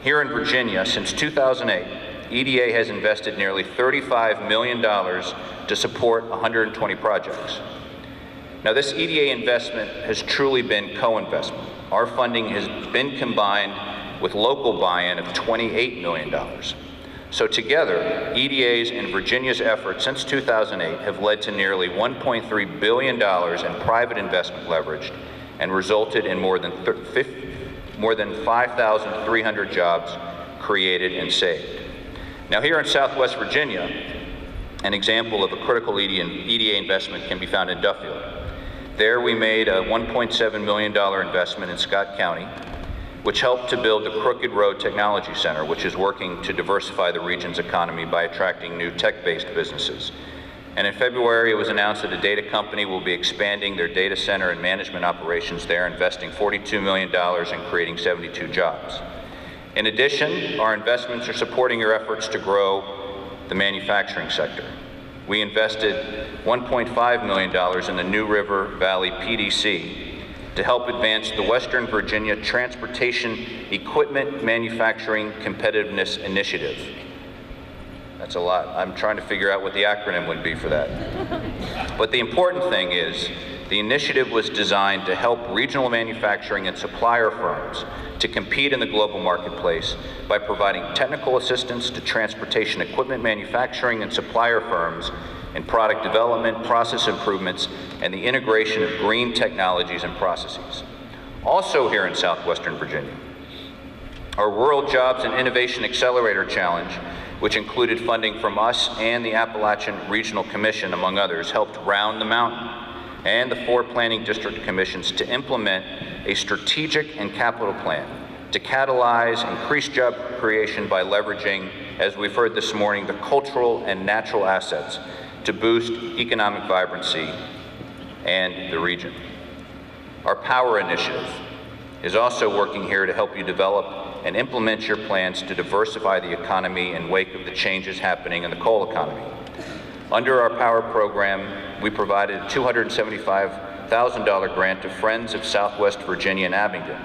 here in Virginia, since 2008, EDA has invested nearly $35 million to support 120 projects. Now, this EDA investment has truly been co-investment. Our funding has been combined with local buy-in of $28 million. So together, EDA's and Virginia's efforts since 2008 have led to nearly $1.3 billion in private investment leverage and resulted in more than 5,300 jobs created and saved. Now, here in Southwest Virginia, an example of a critical EDA investment can be found in Duffield. There we made a $1.7 million investment in Scott County, which helped to build the Crooked Road Technology Center, which is working to diversify the region's economy by attracting new tech-based businesses. And in February, it was announced that a data company will be expanding their data center and management operations there, investing $42 million and creating 72 jobs. In addition, our investments are supporting your efforts to grow the manufacturing sector. We invested $1.5 million in the New River Valley PDC to help advance the Western Virginia Transportation Equipment Manufacturing Competitiveness Initiative. That's a lot. I'm trying to figure out what the acronym would be for that. But the important thing is, the initiative was designed to help regional manufacturing and supplier firms to compete in the global marketplace by providing technical assistance to transportation equipment manufacturing and supplier firms in product development, process improvements, and the integration of green technologies and processes. Also here in Southwestern Virginia, our Rural Jobs and Innovation Accelerator Challenge, which included funding from us and the Appalachian Regional Commission, among others, helped round the mountain and the 4 planning district commissions to implement a strategic and capital plan to catalyze increased job creation by leveraging, as we've heard this morning, the cultural and natural assets to boost economic vibrancy and the region. Our Power Initiative is also working here to help you develop and implement your plans to diversify the economy in wake of the changes happening in the coal economy. Under our Power program, we provided a $275,000 grant to Friends of Southwest Virginia in Abingdon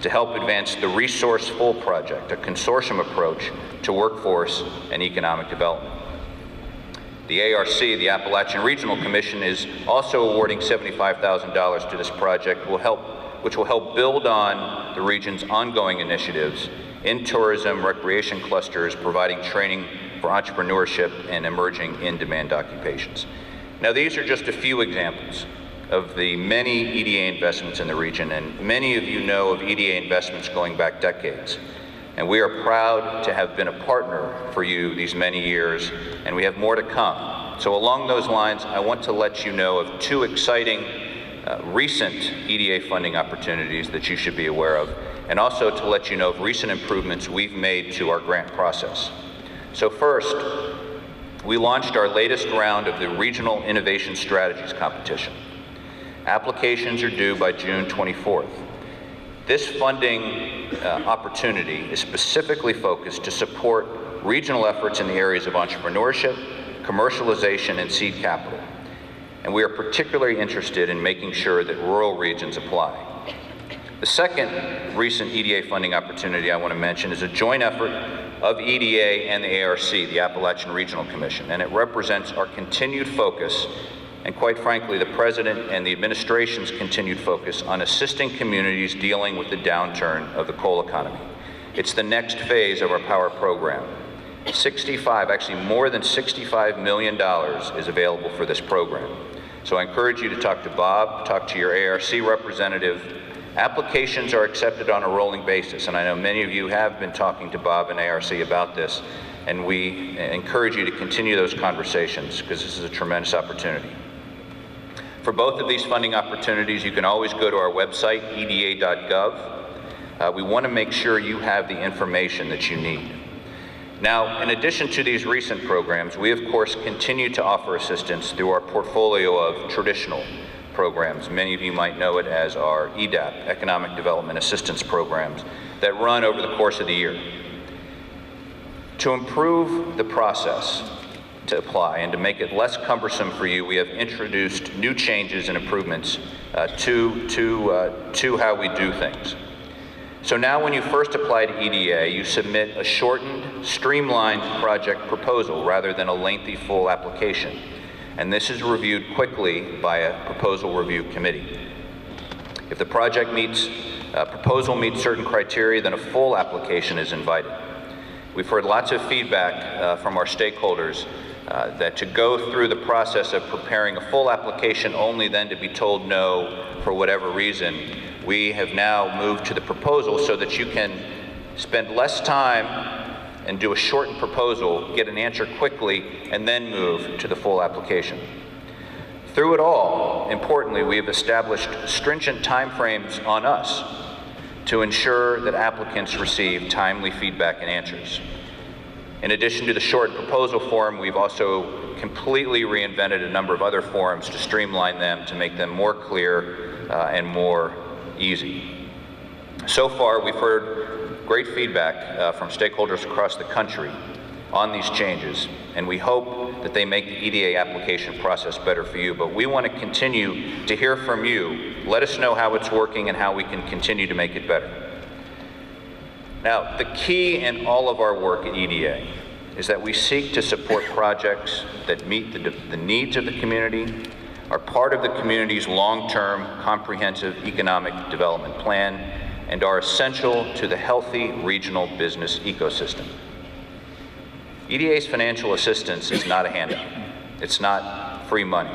to help advance the Resourceful Project, a consortium approach to workforce and economic development. The ARC, the Appalachian Regional Commission, is also awarding $75,000 to this project, which will help build on the region's ongoing initiatives in tourism, recreation clusters, providing training for entrepreneurship and emerging in-demand occupations. Now, these are just a few examples of the many EDA investments in the region, and many of you know of EDA investments going back decades. And we are proud to have been a partner for you these many years, and we have more to come. So along those lines, I want to let you know of 2 exciting recent EDA funding opportunities that you should be aware of, and also to let you know of recent improvements we've made to our grant process. So first, we launched our latest round of the Regional Innovation Strategies competition. Applications are due by June 24th. This funding opportunity is specifically focused to support regional efforts in the areas of entrepreneurship, commercialization, and seed capital. And we are particularly interested in making sure that rural regions apply. The second recent EDA funding opportunity I want to mention is a joint effort of EDA and the ARC, the Appalachian Regional Commission, and it represents our continued focus, and quite frankly, the President and the administration's continued focus on assisting communities dealing with the downturn of the coal economy. It's the next phase of our Power program. Actually more than $65 million is available for this program. So I encourage you to talk to Bob, talk to your ARC representative. Applications are accepted on a rolling basis, and I know many of you have been talking to Bob and ARC about this, and we encourage you to continue those conversations because this is a tremendous opportunity. For both of these funding opportunities, you can always go to our website, eda.gov. We want to make sure you have the information that you need. Now, in addition to these recent programs, we of course continue to offer assistance through our portfolio of traditional programs. Many of you might know it as our EDAP, Economic Development Assistance Programs, that run over the course of the year. To improve the process to apply and to make it less cumbersome for you, we have introduced new changes and improvements to how we do things. So now when you first apply to EDA, you submit a shortened, streamlined project proposal rather than a lengthy full application. and this is reviewed quickly by a proposal review committee. If the proposal meets certain criteria, then a full application is invited. We've heard lots of feedback from our stakeholders that to go through the process of preparing a full application only then to be told no for whatever reason, we have now moved to the proposal so that you can spend less time and do a shortened proposal, get an answer quickly, and then move to the full application. Through it all, importantly, we have established stringent timeframes on us to ensure that applicants receive timely feedback and answers. In addition to the short proposal form, we've also completely reinvented a number of other forms to streamline them, to make them more clear and more easy. So far, we've heard great feedback from stakeholders across the country on these changes, and we hope that they make the EDA application process better for you, but we want to continue to hear from you. Let us know how it's working and how we can continue to make it better. Now, the key in all of our work at EDA is that we seek to support projects that meet the needs of the community, are part of the community's long-term comprehensive economic development plan, and are essential to the healthy regional business ecosystem. EDA's financial assistance is not a handout. It's not free money.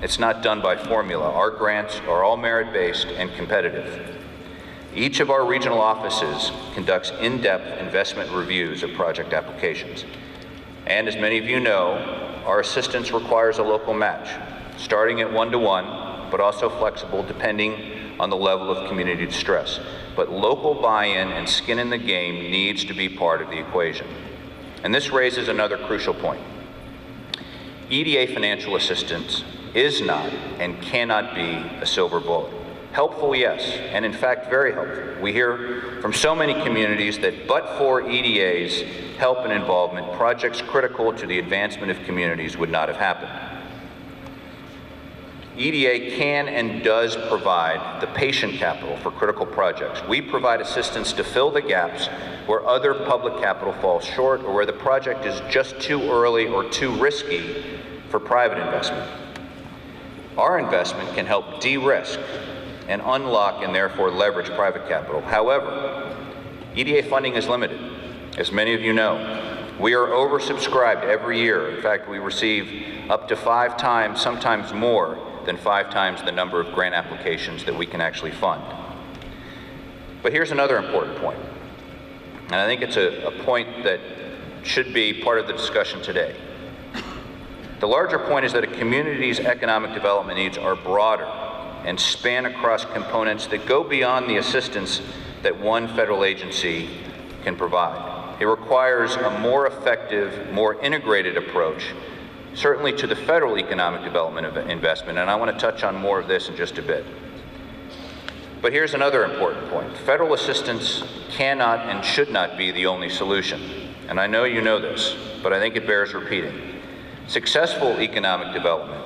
It's not done by formula. Our grants are all merit-based and competitive. Each of our regional offices conducts in-depth investment reviews of project applications. And as many of you know, our assistance requires a local match, starting at 1-to-1, but also flexible depending on the level of community distress. But local buy-in and skin in the game needs to be part of the equation. And this raises another crucial point. EDA financial assistance is not and cannot be a silver bullet. Helpful, yes, and in fact, very helpful. We hear from so many communities that but for EDA's help and involvement, projects critical to the advancement of communities would not have happened. EDA can and does provide the patient capital for critical projects. We provide assistance to fill the gaps where other public capital falls short or where the project is just too early or too risky for private investment. Our investment can help de-risk and unlock and therefore leverage private capital. However, EDA funding is limited, as many of you know. We are oversubscribed every year. In fact, we receive up to 5 times, sometimes more than 5 times the number of grant applications that we can actually fund. But here's another important point, and I think it's a point that should be part of the discussion today. The larger point is that a community's economic development needs are broader and span across components that go beyond the assistance that one federal agency can provide. It requires a more effective, more integrated approach, certainly to the federal economic development of investment, and I want to touch on more of this in just a bit. But here's another important point. Federal assistance cannot and should not be the only solution. And I know you know this, but I think it bears repeating. Successful economic development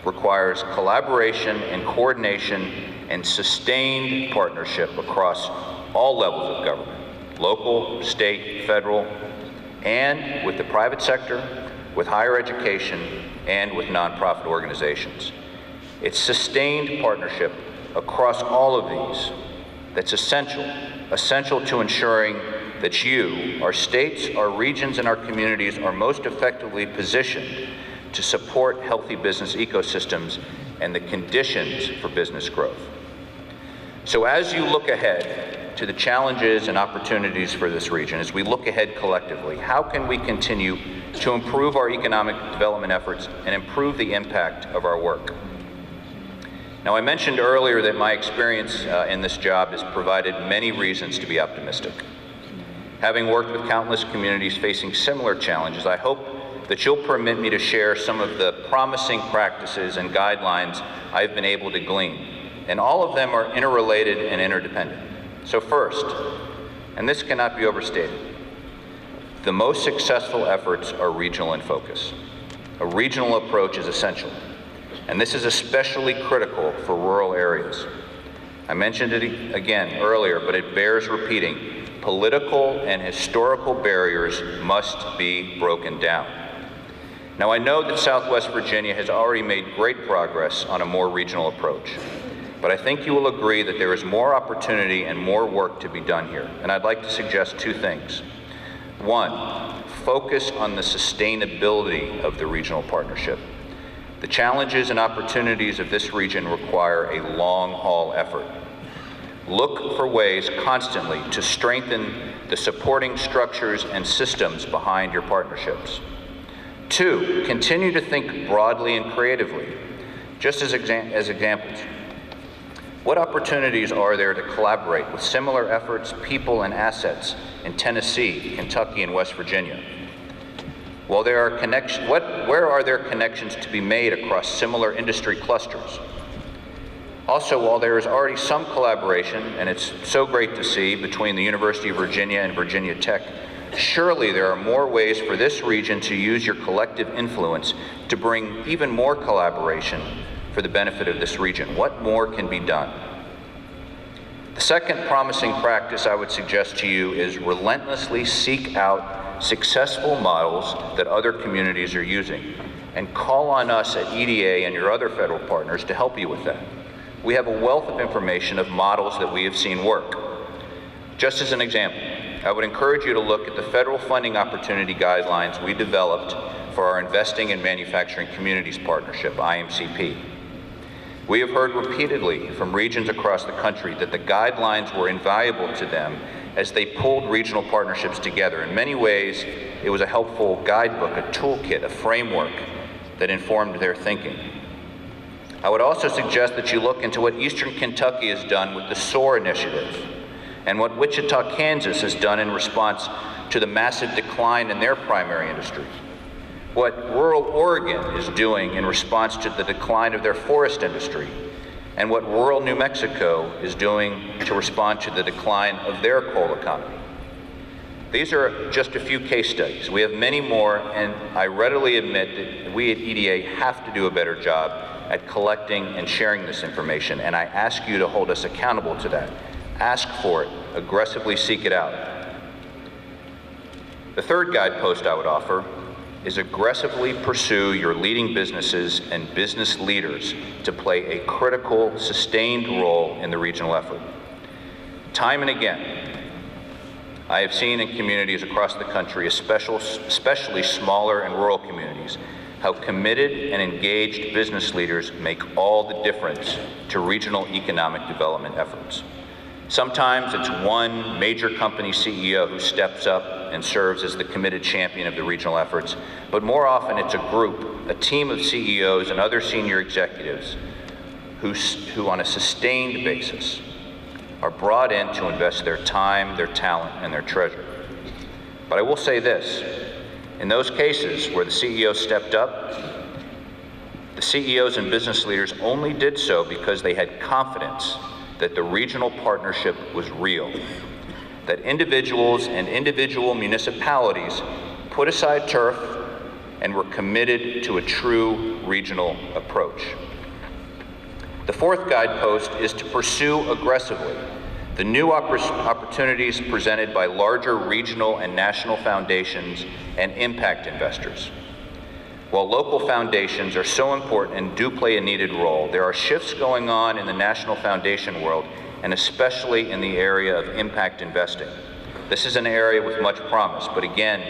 requires collaboration and coordination and sustained partnership across all levels of government, local, state, federal, and with the private sector, with higher education, and with nonprofit organizations. It's sustained partnership across all of these that's essential to ensuring that you, our states, our regions, and our communities are most effectively positioned to support healthy business ecosystems and the conditions for business growth. So as you look ahead to the challenges and opportunities for this region, as we look ahead collectively, how can we continue to improve our economic development efforts and improve the impact of our work? Now, I mentioned earlier that my experience in this job has provided many reasons to be optimistic. Having worked with countless communities facing similar challenges, I hope that you'll permit me to share some of the promising practices and guidelines I've been able to glean. And all of them are interrelated and interdependent. So first, and this cannot be overstated, the most successful efforts are regional in focus. A regional approach is essential, and this is especially critical for rural areas. I mentioned it again earlier, but it bears repeating. Political and historical barriers must be broken down. Now, I know that Southwest Virginia has already made great progress on a more regional approach, but I think you will agree that there is more opportunity and more work to be done here, and I'd like to suggest two things. One, focus on the sustainability of the regional partnership. The challenges and opportunities of this region require a long-haul effort. Look for ways constantly to strengthen the supporting structures and systems behind your partnerships. Two, continue to think broadly and creatively. Just as examples, what opportunities are there to collaborate with similar efforts, people, and assets in Tennessee, Kentucky, and West Virginia? While there are where are there connections to be made across similar industry clusters? Also, while there is already some collaboration, and it's so great to see, between the University of Virginia and Virginia Tech, surely there are more ways for this region to use your collective influence to bring even more collaboration for the benefit of this region. What more can be done? The second promising practice I would suggest to you is relentlessly seek out successful models that other communities are using, and call on us at EDA and your other federal partners to help you with that. We have a wealth of information of models that we have seen work. Just as an example, I would encourage you to look at the federal funding opportunity guidelines we developed for our Investing in Manufacturing Communities Partnership, IMCP. We have heard repeatedly from regions across the country that the guidelines were invaluable to them as they pulled regional partnerships together. In many ways, it was a helpful guidebook, a toolkit, a framework that informed their thinking. I would also suggest that you look into what Eastern Kentucky has done with the SOAR initiative and what Wichita, Kansas has done in response to the massive decline in their primary industry. What rural Oregon is doing in response to the decline of their forest industry, and what rural New Mexico is doing to respond to the decline of their coal economy. These are just a few case studies. We have many more, and I readily admit that we at EDA have to do a better job at collecting and sharing this information, and I ask you to hold us accountable to that. Ask for it, aggressively seek it out. The third guidepost I would offer is aggressively pursue your leading businesses and business leaders to play a critical, sustained role in the regional effort. Time and again, I have seen in communities across the country, especially smaller and rural communities, how committed and engaged business leaders make all the difference to regional economic development efforts. Sometimes it's one major company CEO who steps up and serves as the committed champion of the regional efforts, but more often it's a group, a team of CEOs and other senior executives who on a sustained basis are brought in to invest their time, their talent, and their treasure. But I will say this, in those cases where the CEO stepped up, the CEOs and business leaders only did so because they had confidence that the regional partnership was real, that individuals and individual municipalities put aside turf and were committed to a true regional approach. The fourth guidepost is to pursue aggressively the new opportunities presented by larger regional and national foundations and impact investors. While local foundations are so important and do play a needed role, there are shifts going on in the national foundation world, and especially in the area of impact investing. This is an area with much promise, but again,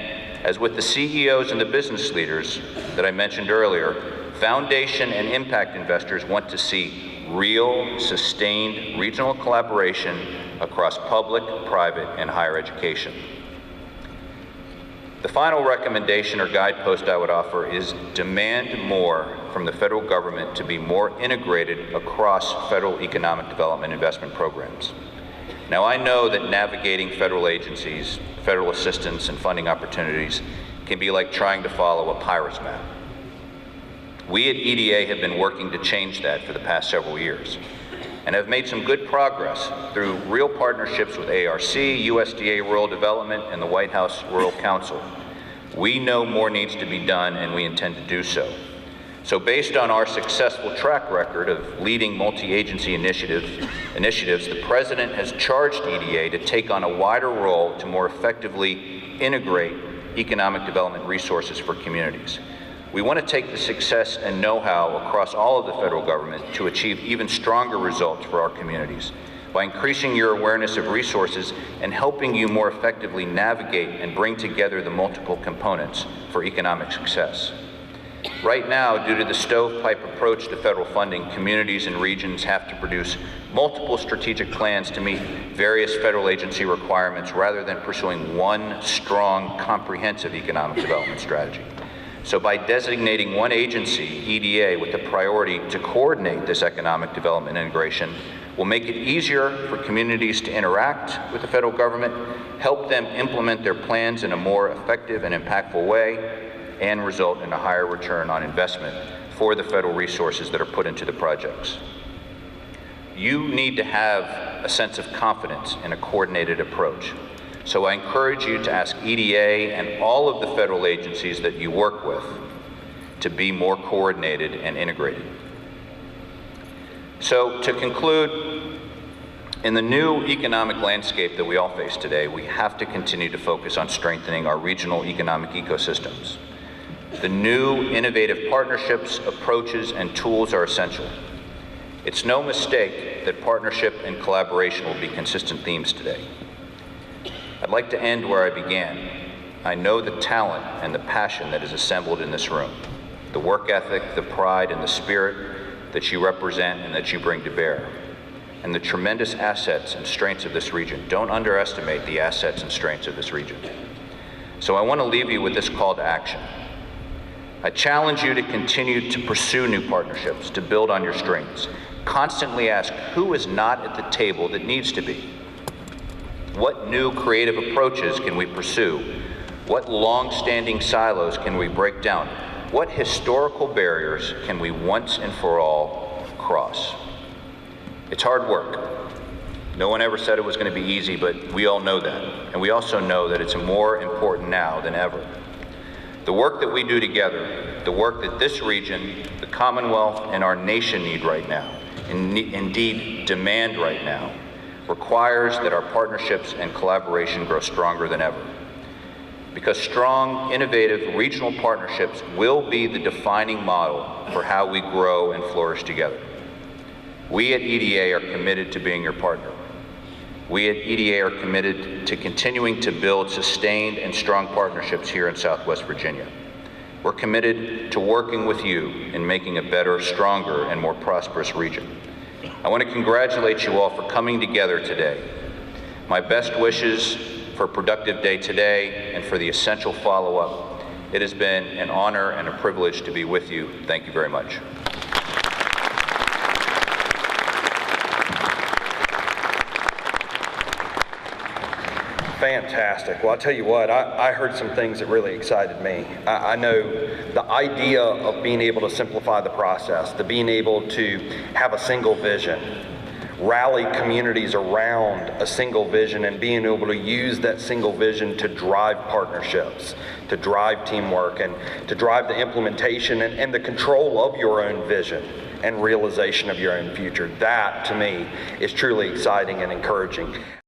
as with the CEOs and the business leaders that I mentioned earlier, foundation and impact investors want to see real, sustained regional collaboration across public, private, and higher education. The final recommendation or guidepost I would offer is demand more from the federal government to be more integrated across federal economic development investment programs. Now, I know that navigating federal agencies, federal assistance, and funding opportunities can be like trying to follow a pirate's map. We at EDA have been working to change that for the past several years and have made some good progress through real partnerships with ARC, USDA Rural Development, and the White House Rural Council. We know more needs to be done, and we intend to do so. So based on our successful track record of leading multi-agency initiatives, the President has charged EDA to take on a wider role to more effectively integrate economic development resources for communities. We want to take the success and know-how across all of the federal government to achieve even stronger results for our communities by increasing your awareness of resources and helping you more effectively navigate and bring together the multiple components for economic success. Right now, due to the stovepipe approach to federal funding, communities and regions have to produce multiple strategic plans to meet various federal agency requirements rather than pursuing one strong, comprehensive economic development strategy. So by designating one agency, EDA, with the priority to coordinate this economic development integration, will make it easier for communities to interact with the federal government, help them implement their plans in a more effective and impactful way, and result in a higher return on investment for the federal resources that are put into the projects. You need to have a sense of confidence in a coordinated approach. So I encourage you to ask EDA and all of the federal agencies that you work with to be more coordinated and integrated. So to conclude, in the new economic landscape that we all face today, we have to continue to focus on strengthening our regional economic ecosystems. The new innovative partnerships, approaches, and tools are essential. It's no mistake that partnership and collaboration will be consistent themes today. I'd like to end where I began. I know the talent and the passion that is assembled in this room, the work ethic, the pride, and the spirit that you represent and that you bring to bear, and the tremendous assets and strengths of this region. Don't underestimate the assets and strengths of this region. So I want to leave you with this call to action. I challenge you to continue to pursue new partnerships, to build on your strengths. Constantly ask who is not at the table that needs to be. What new creative approaches can we pursue? What long-standing silos can we break down? What historical barriers can we once and for all cross? It's hard work. No one ever said it was going to be easy, but we all know that. And we also know that it's more important now than ever. The work that we do together, the work that this region, the Commonwealth, and our nation need right now, indeed demand right now, requires that our partnerships and collaboration grow stronger than ever. Because strong, innovative regional partnerships will be the defining model for how we grow and flourish together. We at EDA are committed to being your partner. We at EDA are committed to continuing to build sustained and strong partnerships here in Southwest Virginia. We're committed to working with you in making a better, stronger, and more prosperous region. I want to congratulate you all for coming together today. My best wishes for a productive day today and for the essential follow-up. It has been an honor and a privilege to be with you. Thank you very much. Fantastic. Well, I'll tell you what, I heard some things that really excited me. I know the idea of being able to simplify the process, the being able to have a single vision, rally communities around a single vision, and being able to use that single vision to drive partnerships, to drive teamwork, and to drive the implementation and the control of your own vision and realization of your own future. That, to me, is truly exciting and encouraging.